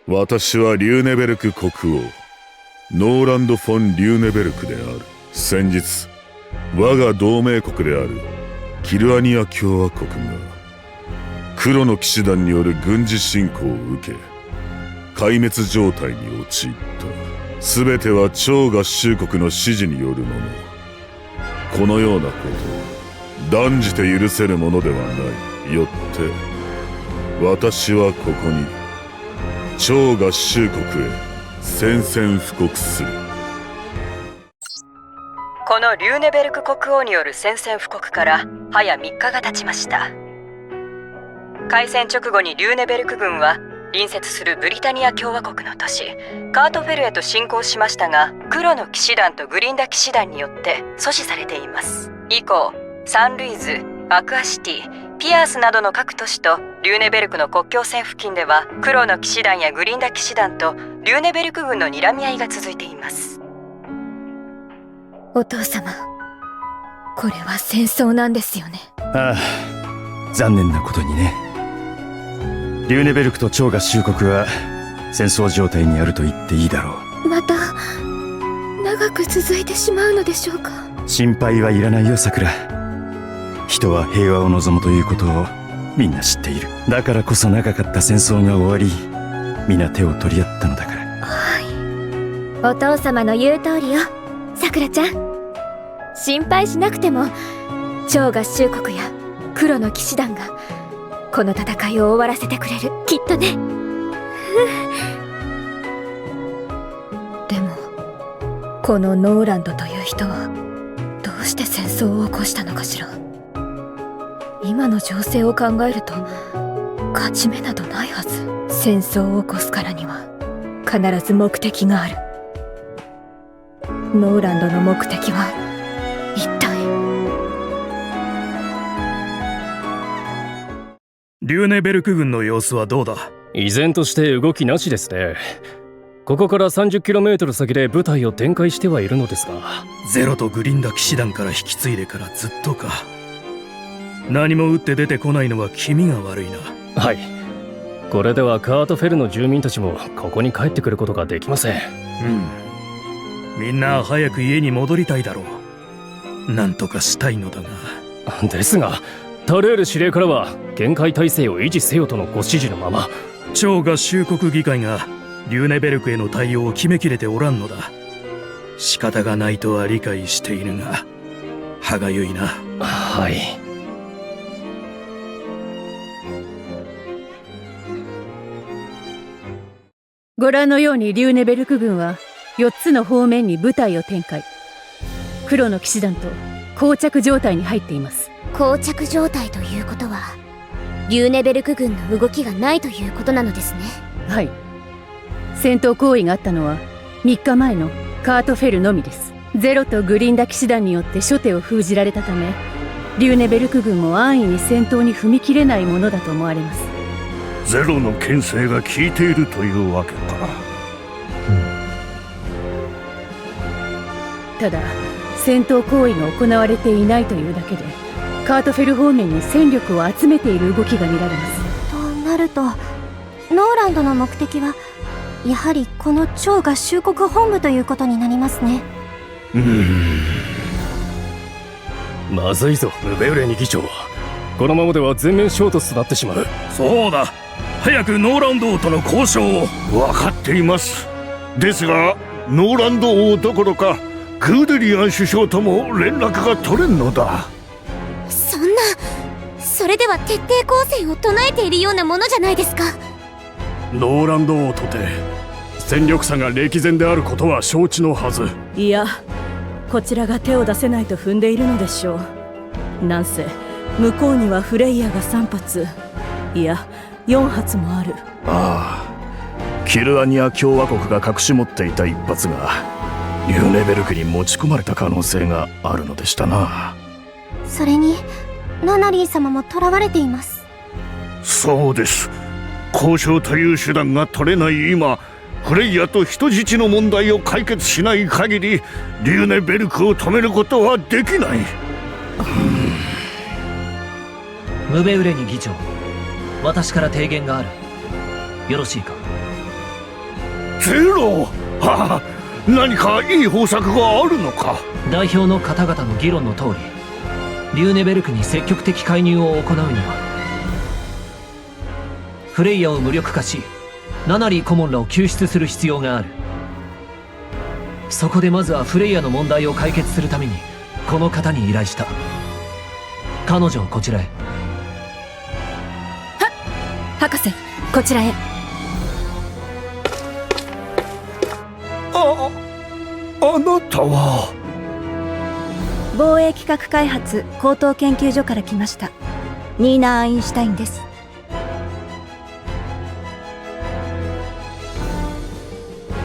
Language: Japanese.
私はリューネベルク国王ノーランド・フォン・リューネベルクである。先日我が同盟国であるキルアニア共和国が黒の騎士団による軍事侵攻を受け壊滅状態に陥った。全ては超合衆国の指示によるもの。このようなこと断じて許せるものではない。よって私はここに超合衆国へ宣戦布告する。このリューネベルク国王による宣戦布告から早3日が経ちました。開戦直後にリューネベルク軍は隣接するブリタニア共和国の都市カートフェルへと侵攻しましたが、黒の騎士団とグリンダ騎士団によって阻止されています。以降サンルイズ、アクアシティ、ピアースなどの各都市とリューネベルクの国境線付近では黒の騎士団やグリンダ騎士団とリューネベルク軍の睨み合いが続いています。お父様、これは戦争なんですよね。ああ、残念なことにね。リューネベルクと超合衆国は戦争状態にあると言っていいだろう。また長く続いてしまうのでしょうか。心配はいらないよ、さくら。人は平和を望むということをみんな知っている。だからこそ長かった戦争が終わり、皆手を取り合ったのだから。はい、お父様の言う通りよ、さくらちゃん。心配しなくても超合衆国や黒の騎士団がこの戦いを終わらせてくれる、きっとね。でもこのノーランドという人はどうして戦争を起こしたのかしら。今の情勢を考えると勝ち目などないはず。戦争を起こすからには必ず目的がある。ノーランドの目的は一体。リューネベルク軍の様子はどうだ？依然として動きなしですね。ここから 30km 先で部隊を展開してはいるのですが。ゼロとグリンダ騎士団から引き継いでからずっとか。何も打って出てこないのは気味が悪いな。はい、これではカートフェルの住民たちもここに帰ってくることができません。みんな早く家に戻りたいだろう。なんとかしたいのだが。ですがタレール司令からは限界態勢を維持せよとのご指示のまま。超合衆国議会がリューネベルクへの対応を決めきれておらんのだ。仕方がないとは理解しているが歯がゆいな。はい。ご覧のようにリューネベルク軍は4つの方面に部隊を展開。黒の騎士団と膠着状態に入っています。膠着状態ということはリューネベルク軍の動きがないということなのですね。はい、戦闘行為があったのは3日前のカートフェルのみです。ゼロとグリンダ騎士団によって初手を封じられたため、リューネベルク軍も安易に戦闘に踏み切れないものだと思われます。ゼロの牽制が効いているというわけか。ただ戦闘行為が行われていないというだけでカートフェル方面に戦力を集めている動きが見られます。となるとノーランドの目的はやはりこの超合衆国本部ということになりますね。まずいぞムベウレニ議長。このままでは全面衝突となってしまう。そうだ、早くノーランド王との交渉を。分かっています。ですがノーランド王どころかクーデリアン首相とも連絡が取れんのだ。そんな、それでは徹底抗戦を唱えているようなものじゃないですか。ノーランド王とて戦力差が歴然であることは承知のはず。いや、こちらが手を出せないと踏んでいるのでしょう。なんせ向こうにはフレイヤが3発、いや4発もある。ああ、キルアニア共和国が隠し持っていた一発がリューネベルクに持ち込まれた可能性があるのでしたな。それにナナリー様も囚われています。そうです。交渉という手段が取れない今、フレイヤと人質の問題を解決しない限りリューネベルクを止めることはできない。ムベウレニ議長、私から提言がある。よろしいか？ゼロ。はあ、何かいい方策があるのか。代表の方々の議論の通り、リューネベルクに積極的介入を行うには、フレイヤを無力化し、ナナリー顧問らを救出する必要がある。そこでまずはフレイヤの問題を解決するためにこの方に依頼した。彼女をこちらへ。博士、こちらへ。あなたは。防衛企画開発高等研究所から来ましたニーナ・アインシュタインです。